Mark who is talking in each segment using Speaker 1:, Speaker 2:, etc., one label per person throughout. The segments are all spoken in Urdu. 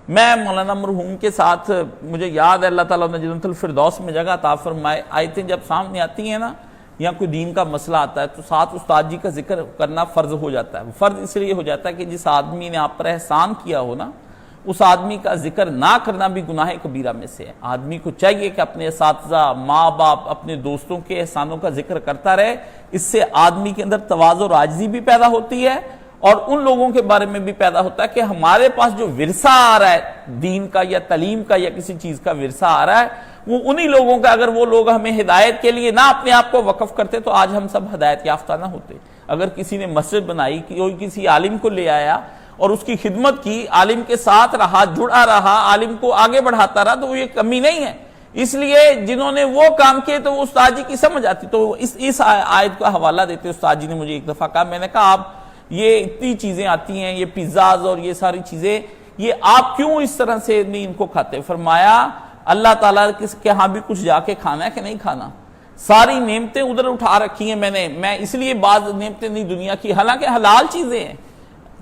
Speaker 1: میں مولانا مرحوم کے ساتھ مجھے یاد ہے اللہ تعالیٰ نے جنت الفردوس میں جگہ عطا فرمائے، آیتیں جب سامنے آتی ہیں نا یا کوئی دین کا مسئلہ آتا ہے تو ساتھ استاد جی کا ذکر کرنا فرض ہو جاتا ہے۔ فرض اس لیے ہو جاتا ہے کہ جس آدمی نے آپ پر احسان کیا ہو نا، اس آدمی کا ذکر نہ کرنا بھی گناہ کبیرہ میں سے ہے۔ آدمی کو چاہیے کہ اپنے اساتذہ، ماں باپ، اپنے دوستوں کے احسانوں کا ذکر کرتا رہے، اس سے آدمی کے اندر تواضع اور عاجزی بھی پیدا ہوتی ہے، اور ان لوگوں کے بارے میں بھی پیدا ہوتا ہے کہ ہمارے پاس جو ورثہ آ رہا ہے دین کا یا تعلیم کا یا کسی چیز کا ورثہ آ رہا ہے، وہ انہی لوگوں کا، اگر وہ لوگ ہمیں ہدایت کے لیے نہ اپنے آپ کو وقف کرتے تو آج ہم سب ہدایت یافتہ نہ ہوتے۔ اگر کسی نے مسجد بنائی، کوئی کسی عالم کو لے آیا اور اس کی خدمت کی، عالم کے ساتھ رہا، جڑا رہا، عالم کو آگے بڑھاتا رہا، تو وہ یہ کمی نہیں ہے۔ اس لیے جنہوں نے وہ کام کیے تو وہ استاد جی کی سمجھ آتی۔ تو اس آیت کا حوالہ دیتے استاد جی نے مجھے ایک دفعہ کہا، میں نے کہا آپ یہ اتنی چیزیں آتی ہیں، یہ پیزاز اور یہ ساری چیزیں، یہ آپ کیوں اس طرح سے نہیں ان کو کھاتے؟ فرمایا اللہ تعالیٰ کے ہاں بھی کچھ جا کے کھانا ہے کہ نہیں کھانا؟ ساری نعمتیں ادھر اٹھا رکھی ہیں میں اس لیے بعض نعمتیں نہیں دنیا کی، حالانکہ حلال چیزیں ہیں،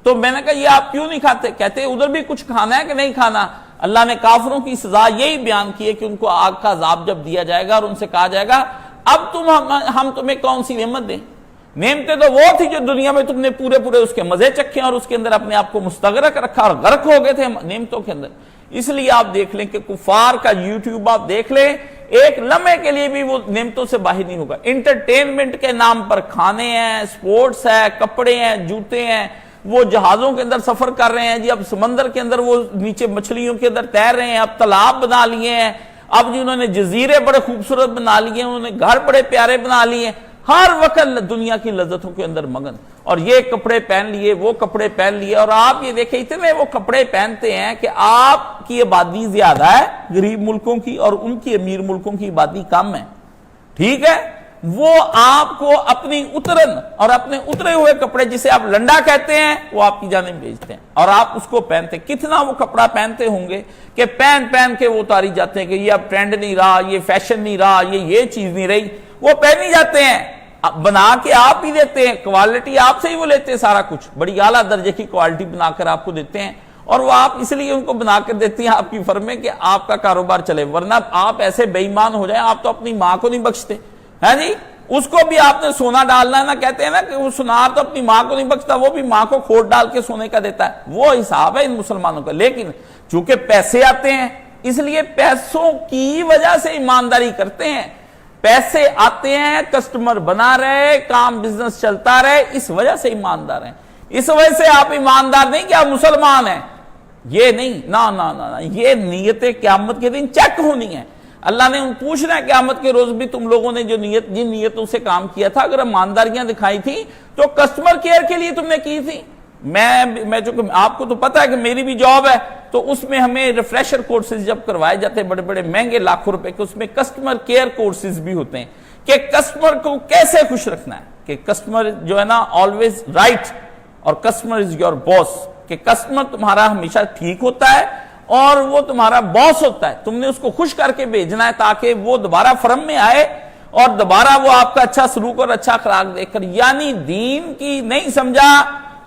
Speaker 1: تو میں نے کہا یہ آپ کیوں نہیں کھاتے؟ کہتے ادھر بھی کچھ کھانا ہے کہ نہیں کھانا؟ اللہ نے کافروں کی سزا یہی بیان کی ہے کہ ان کو آگ کا عذاب جب دیا جائے گا اور ان سے کہا جائے گا اب ہم تمہیں کون سی نعمت دیں؟ نعمتیں تو وہ تھی جو دنیا میں تم نے پورے اس کے مزے چکھے اور اس کے اندر اپنے آپ کو مستغرق رکھا اور غرق ہو گئے تھے نعمتوں کے اندر۔ اس لیے آپ دیکھ لیں کہ کفار کا یوٹیوب آپ دیکھ لیں، ایک لمحے کے لیے بھی وہ نعمتوں سے باہر نہیں ہوگا۔ انٹرٹینمنٹ کے نام پر کھانے ہیں، سپورٹس ہے، کپڑے ہیں، جوتے ہیں، وہ جہازوں کے اندر سفر کر رہے ہیں جی، اب سمندر کے اندر وہ نیچے مچھلیوں کے اندر تیر رہے ہیں، اب تالاب بنا لیے ہیں، اب جی انہوں نے جزیرے بڑے خوبصورت بنا لیے ہیں، انہوں نے گھر بڑے پیارے بنا لیے ہیں، ہر وقت دنیا کی لذتوں کے اندر مگن، اور یہ کپڑے پہن لیے، وہ کپڑے پہن لیے، اور آپ یہ دیکھیں اتنے وہ کپڑے پہنتے ہیں کہ آپ کی آبادی زیادہ ہے غریب ملکوں کی اور ان کی امیر ملکوں کی آبادی کم ہے، ٹھیک ہے؟ وہ آپ کو اپنی اترن اور اپنے اترے ہوئے کپڑے جسے آپ لنڈا کہتے ہیں وہ آپ کی جانب بھیجتے ہیں اور آپ اس کو پہنتے ہیں۔ کتنا وہ کپڑا پہنتے ہوں گے کہ پہن کے وہ اتاری جاتے ہیں کہ یہ اب ٹرینڈ نہیں رہا، یہ فیشن نہیں رہا، یہ چیز نہیں رہی، وہ پہنی جاتے ہیں، بنا کے آپ ہی دیتے ہیں، کوالٹی آپ سے ہی وہ لیتے ہیں، سارا کچھ بڑی اعلیٰ درجے کی کوالٹی بنا کر آپ کو دیتے ہیں، اور وہ آپ اس لیے ان کو بنا کر دیتے ہیں آپ کی فرم میں کہ آپ کا کاروبار چلے، ورنہ آپ ایسے بے ایمان ہو جائیں آپ تو اپنی ماں کو نہیں بخشتے، ہے جی؟ اس کو بھی آپ نے سونا ڈالنا ہے نا، کہتے ہیں نا کہ وہ سونار تو اپنی ماں کو نہیں بخشتا، وہ بھی ماں کو کھوٹ ڈال کے سونے کا دیتا ہے، وہ حساب ہے ان مسلمانوں کا۔ لیکن چونکہ پیسے آتے ہیں اس لیے پیسوں کی وجہ سے ایمانداری کرتے ہیں، پیسے آتے ہیں، کسٹمر بنا رہے، کام بزنس چلتا رہے، اس وجہ سے ایماندار ہیں۔ اس وجہ سے آپ ایماندار نہیں کہ آپ مسلمان ہیں، یہ نہیں، نا یہ نیتیں قیامت کے دن چیک ہونی ہیں۔ اللہ نے پوچھنا ہے قیامت کے روز بھی تم لوگوں نے جن نیتوں سے کام کیا تھا، اگر ایمانداریاں دکھائی تھی تو کسٹمر کیئر کے لیے تم نے کی تھی۔ میں جو آپ کو تو پتا ہے کہ میری بھی جاب ہے، تو اس میں ہمیں ریفریشر کورسز جب کروائے جاتے ہیں بڑے مہنگے لاکھوں روپے کے، اس میں کسٹمر کیئر کورسز بھی ہوتے ہیں کہ کسٹمر کو کیسے خوش رکھنا ہے، کہ کسٹمر جو ہے نا آلویز رائٹ اور کسٹمر از یور باس، کہ کسٹمر تمہارا ہمیشہ ٹھیک ہوتا ہے اور وہ تمہارا باس ہوتا ہے، تم نے اس کو خوش کر کے بھیجنا ہے تاکہ وہ دوبارہ فرم میں آئے اور دوبارہ وہ آپ کا اچھا سلوک اور اچھا اخلاق دیکھ کر، یعنی دین کی نہیں سمجھا،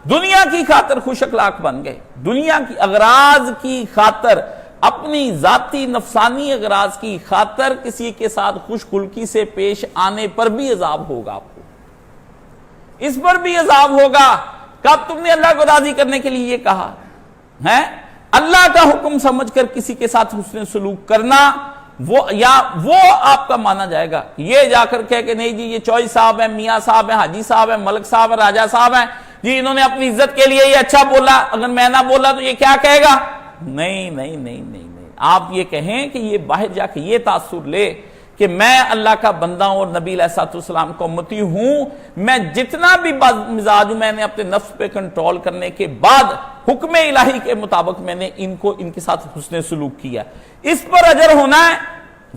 Speaker 1: دنیا کی خاطر خوش اخلاق بن گئے، دنیا کی اغراض کی خاطر، اپنی ذاتی نفسانی اغراض کی خاطر کسی کے ساتھ خوش خلقی سے پیش آنے پر بھی عذاب ہوگا، آپ کو اس پر بھی عذاب ہوگا۔ کب تم نے اللہ کو راضی کرنے کے لیے یہ کہا ہے؟ اللہ کا حکم سمجھ کر کسی کے ساتھ حسن سلوک کرنا، وہ آپ کا مانا جائے گا، یہ جا کر کہہ کہ نہیں جی یہ چوئی صاحب ہیں، میاں صاحب ہیں، حاجی صاحب ہیں، ملک صاحب ہیں، راجہ صاحب ہیں، جی انہوں نے اپنی عزت کے لیے یہ اچھا بولا، اگر میں نہ بولا تو یہ کیا کہے گا؟ نہیں، آپ یہ کہیں کہ یہ باہر جا کے یہ تاثر لے کہ میں اللہ کا بندہ ہوں اور نبی علیہ الصلوۃ والسلام کا امتی ہوں، میں جتنا بھی مزاج ہوں میں نے اپنے نفس پہ کنٹرول کرنے کے بعد حکم الہی کے مطابق میں نے ان کے ساتھ حسن سلوک کیا، اس پر اجر ہونا ہے۔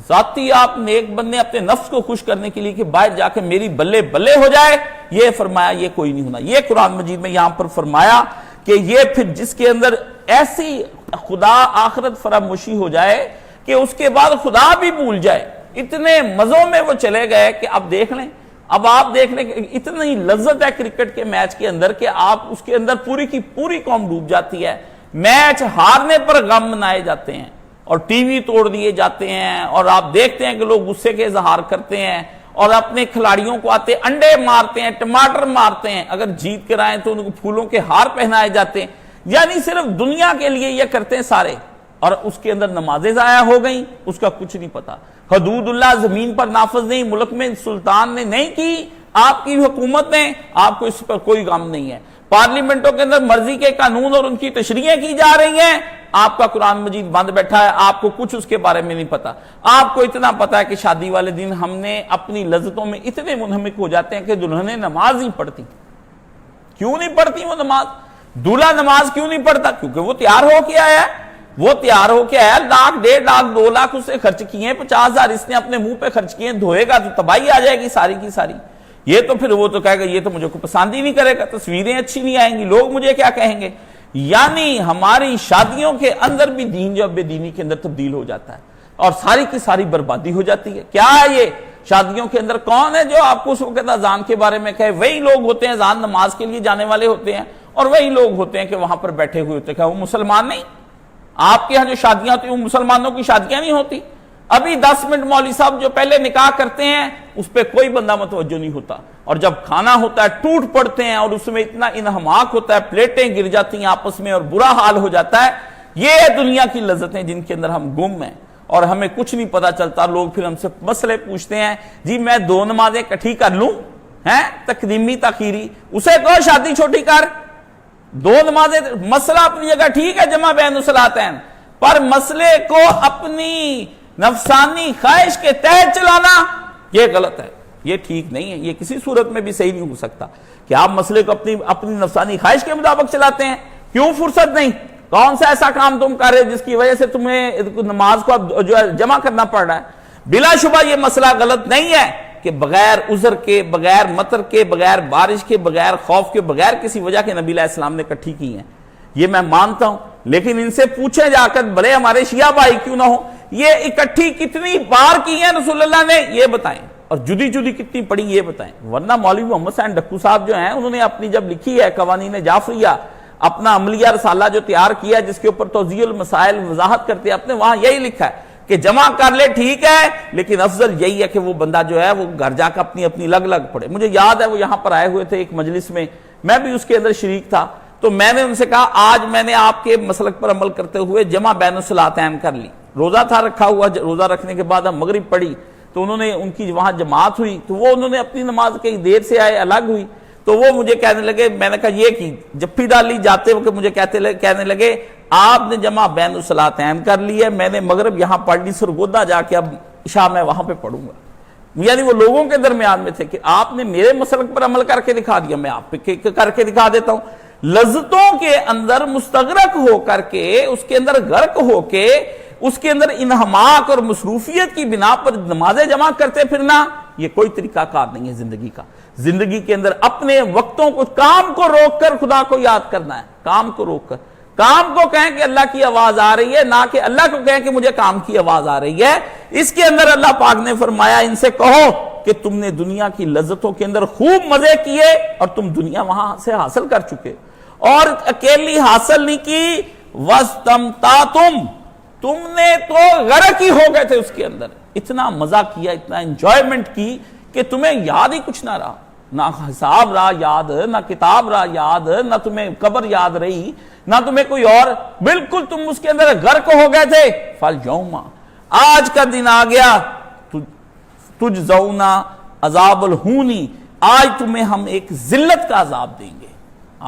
Speaker 1: ذاتی آپ نیک بننے اپنے نفس کو خوش کرنے کے لیے کہ باہر جا کے میری بلے بلے ہو جائے، یہ فرمایا یہ کوئی نہیں ہونا۔ یہ قرآن مجید میں یہاں پر فرمایا کہ یہ پھر جس کے اندر ایسی خدا آخرت فراموشی ہو جائے کہ اس کے بعد خدا بھی بھول جائے، اتنے مزوں میں وہ چلے گئے کہ اب دیکھ لیں، اب آپ دیکھ لیں کہ اتنی لذت ہے کرکٹ کے میچ کے اندر کہ آپ اس کے اندر پوری کی پوری قوم ڈوب جاتی ہے، میچ ہارنے پر غم منائے جاتے ہیں اور ٹی وی توڑ دیے جاتے ہیں، اور آپ دیکھتے ہیں کہ لوگ غصے کے اظہار کرتے ہیں اور اپنے کھلاڑیوں کو آتے انڈے مارتے ہیں، ٹماٹر مارتے ہیں، اگر جیت کر آئیں تو ان کو پھولوں کے ہار پہنائے جاتے ہیں، یعنی صرف دنیا کے لیے یہ کرتے ہیں سارے، اور اس کے اندر نمازیں ضائع ہو گئیں، اس کا کچھ نہیں پتا۔ حدود اللہ زمین پر نافذ نہیں، ملک میں سلطان نے نہیں کی، آپ کی حکومت نے، آپ کو اس پر کوئی غم نہیں ہے۔ پارلیمنٹوں کے اندر مرضی کے قانون اور ان کی تشریحیں کی جا رہی ہیں، آپ کا قرآن مجید بند بیٹھا ہے، آپ کو کچھ اس کے بارے میں نہیں پتا۔ آپ کو اتنا پتا ہے کہ شادی والے دن ہم نے اپنی لذتوں میں اتنے منہمک ہو جاتے ہیں کہ دلہنیں نماز ہی پڑھتی۔ کیوں نہیں پڑھتی وہ نماز؟ دولہا نماز کیوں نہیں پڑھتا؟ کیونکہ وہ تیار ہو کے آیا ہے، وہ تیار ہو کے آیا، لاکھ 1.5 لاکھ 2 لاکھ اس نے خرچ کیے ہیں، 50,000 اس نے اپنے منہ پہ خرچ کیے ہیں، دھوئے گا تو تباہی آ جائے گی ساری کی ساری۔ یہ تو پھر وہ تو کہے گا یہ تو مجھے کو پسند ہی نہیں کرے گا، تصویریں اچھی نہیں آئیں گی، لوگ مجھے کیا کہیں گے۔ یعنی ہماری شادیوں کے اندر بھی دین جو بے دینی کے اندر تبدیل ہو جاتا ہے اور ساری کی ساری بربادی ہو جاتی ہے۔ کیا ہے یہ؟ شادیوں کے اندر کون ہے جو آپ کو اس وقت اذان کے بارے میں کہے؟ وہی لوگ ہوتے ہیں اذان نماز کے لیے جانے والے ہوتے ہیں، اور وہی لوگ ہوتے ہیں کہ وہاں پر بیٹھے ہوئے ہوتے ہیں۔ کہ وہ مسلمان نہیں؟ آپ کے ہاں جو شادیاں ہوتی ہیں وہ مسلمانوں کی شادیاں نہیں ہوتی؟ ابھی 10 منٹ مولوی صاحب جو پہلے نکاح کرتے ہیں اس پہ کوئی بندہ متوجہ نہیں ہوتا، اور جب کھانا ہوتا ہے ٹوٹ پڑتے ہیں، اور اس میں اتنا انہماک ہوتا ہے، پلیٹیں گر جاتی ہیں آپس میں اور برا حال ہو جاتا ہے۔ یہ دنیا کی لذتیں جن کے اندر ہم گم ہیں اور ہمیں کچھ نہیں پتا چلتا۔ لوگ پھر ہم سے مسئلے پوچھتے ہیں، جی میں 2 نمازیں اکٹھی کر لوں، ہیں تقدیمی تاخیری، اسے کہو شادی چھوٹی کر۔ 2 نمازیں، مسئلہ اپنی جگہ ٹھیک ہے جمع بین الصلاتین، پر مسئلے کو اپنی نفسانی خواہش کے تحت چلانا یہ غلط ہے، یہ ٹھیک نہیں ہے، یہ کسی صورت میں بھی صحیح نہیں ہو سکتا کہ آپ مسئلے کو اپنی نفسانی خواہش کے مطابق چلاتے ہیں۔ کیوں فرصت نہیں؟ کون سا ایسا کام تم کر رہے جس کی وجہ سے تمہیں نماز کو جو ہے جمع کرنا پڑ رہا ہے؟ بلا شبہ یہ مسئلہ غلط نہیں ہے کہ بغیر عذر کے، بغیر مطر کے، بغیر بارش کے، بغیر خوف کے، بغیر کسی وجہ کے نبی علیہ السلام نے اکٹھی کی ہیں، یہ میں مانتا ہوں، لیکن ان سے پوچھیں جا کر، بھلے ہمارے شیعہ بھائی کیوں نہ ہو، یہ اکٹھی کتنی بار کی ہیں رسول اللہ نے یہ بتائیں، اور جدی جدی کتنی پڑھی یہ بتائیں۔ ورنہ مولوی محمد حسین ڈکو صاحب جو ہیں انہوں نے اپنی جب لکھی ہے قوانین جعفریہ، اپنا عملیہ رسالہ جو تیار کیا جس کے اوپر توضیح المسائل وضاحت کرتے ہیں، اپنے وہاں یہی لکھا ہے کہ جمع کر لے ٹھیک ہے، لیکن افضل یہی ہے کہ وہ بندہ جو ہے وہ گھر جا کے اپنی لگ پڑے۔ مجھے یاد ہے وہ یہاں پر آئے ہوئے تھے ایک مجلس میں، میں بھی اس کے اندر شریک تھا، تو میں نے ان سے کہا آج میں نے آپ کے مسلک پر عمل کرتے ہوئے جمع بین الصلاتین کر لی۔ روزہ تھا رکھا ہوا، روزہ رکھنے کے بعد ہم مغرب پڑھی تو انہوں نے ان کی وہاں جماعت ہوئی، تو وہ انہوں نے اپنی نماز کئی دیر سے آئے، الگ ہوئی، تو وہ مجھے کہنے لگے، میں نے کہا یہ کی جپھی ڈالی جاتے وقت مجھے کہنے لگے آپ نے جمع بین الصلاتین کر لی ہے، میں نے مغرب یہاں پڑھ لی سرگودا جا کے، اب عشاء میں وہاں پہ پڑھوں گا۔ یعنی وہ لوگوں کے درمیان میں تھے کہ آپ نے میرے مسلک پر عمل کر کے دکھا دیا، میں آپ پہ کر کے دکھا دیتا ہوں۔ لذتوں کے اندر مستغرق ہو کر کے، اس کے اندر غرق ہو کے، اس کے اندر انہماک اور مصروفیت کی بنا پر نمازیں جمع کرتے پھرنا، یہ کوئی طریقہ کار نہیں ہے زندگی کا۔ زندگی کے اندر اپنے وقتوں کو، کام کو روک کر خدا کو یاد کرنا ہے، کام کو روک کر، کام کو کہیں کہ اللہ کی آواز آ رہی ہے، نہ کہ اللہ کو کہیں کہ مجھے کام کی آواز آ رہی ہے۔ اس کے اندر اللہ پاک نے فرمایا ان سے کہو کہ تم نے دنیا کی لذتوں کے اندر خوب مزے کیے اور تم دنیا وہاں سے حاصل کر چکے، اور اکیلی حاصل نہیں کی، وَاسْتَمْتَعْتُمْ، تم نے تو غرق ہی ہو گئے تھے اس کے اندر، اتنا مزہ کیا، اتنا انجوائمنٹ کی کہ تمہیں یاد ہی کچھ نہ رہا، نہ حساب رہا یاد، نہ کتاب رہا یاد، نہ تمہیں قبر یاد رہی، نہ تمہیں کوئی اور، بالکل تم اس کے اندر غرق ہو گئے تھے۔ فَالْيَوْمَ، آج کا دن آ گیا، تُجْزَوْنَ عَذَابَ الْہُونِ، آج تمہیں ہم ایک ذلت کا عذاب دیں گے،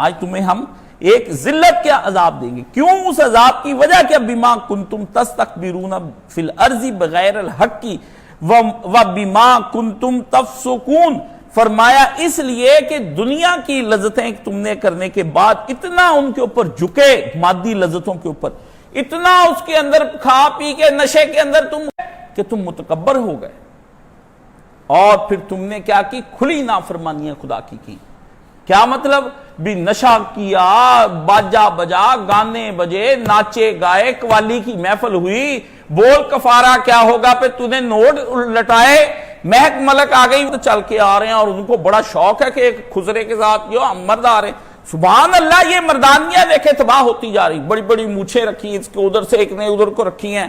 Speaker 1: آج تمہیں ہم ایک ذلت کے عذاب دیں گے۔ کیوں؟ اس عذاب کی وجہ کہ بما کنتم تستکبرون فی الارض بغیر الحق وبما کنتم تفسقون، فرمایا اس لیے کہ دنیا کی لذتیں تم نے کرنے کے بعد اتنا ان کے اوپر جھکے، مادی لذتوں کے اوپر اتنا اس کے اندر کھا پی کے نشے کے اندر کہ تم متکبر ہو گئے، اور پھر تم نے کیا کی؟ کھلی نافرمانیاں خدا کی۔ کیا مطلب؟ بھی نشہ کیا، باجا بجا، گانے بجے، ناچے گائے، قوالی کی محفل ہوئی، بول کفارہ کیا ہوگا پہ تو نے نوٹ لٹائے، مہک ملک آ گئی تو چل کے آ رہے ہیں، اور ان کو بڑا شوق ہے کہ ایک خزرے کے ساتھ جو مرد آ رہے ہیں، سبحان اللہ، یہ مردانیاں دیکھے تباہ ہوتی جا رہی، بڑی بڑی مونچھیں رکھی اس کے ادھر سے، ایک نے ادھر کو رکھی ہیں،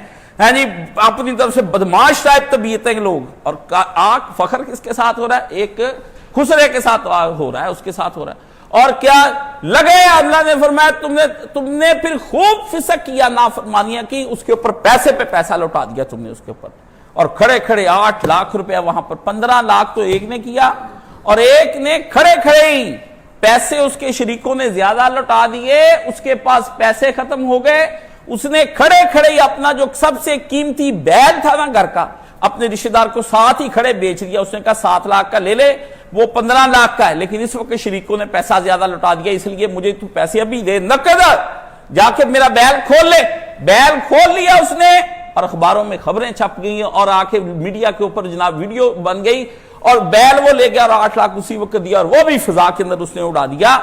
Speaker 1: جی اپنی طرف سے بدماش ٹائپ طبیعتیں لوگ، اور آنکھ فخر کس کے ساتھ ہو رہا ہے؟ ایک خسرے کے ساتھ ہو رہا ہے، اس کے ساتھ ہو رہا ہے۔ اور کیا لگے، اللہ نے فرمایا تم نے پھر خوب فسق کیا، نافرمانیاں کی، اس کے اوپر پیسے پہ پیسہ لوٹا دیا تم نے اس کے اوپر، اور کھڑے کھڑے 8 لاکھ روپیہ وہاں پر، 15 لاکھ تو ایک نے کیا، اور ایک نے کھڑے کھڑے ہی پیسے اس کے شریکوں نے زیادہ لوٹا دیے، اس کے پاس پیسے ختم ہو گئے، اس نے کھڑے کھڑے ہی اپنا جو سب سے قیمتی بیل تھا نا گھر کا، اپنے رشتہ دار کو ساتھ ہی کھڑے بیچ دیا۔ اس نے کہا 7 لاکھ کا لے لے، وہ 15 لاکھ کا ہے، لیکن اس وقت شریکوں نے پیسہ زیادہ لوٹا دیا، اس لیے مجھے تو پیسے ابھی دے، نقد جا کے میرا بیل کھول لے۔ بیل کھول لیا اس نے، اور اخباروں میں خبریں چھپ گئی، اور آ کے میڈیا کے اوپر جناب ویڈیو بن گئی، اور بیل وہ لے گیا اور 8 لاکھ اسی وقت دیا، اور وہ بھی فضا کے اندر اس نے اڑا دیا۔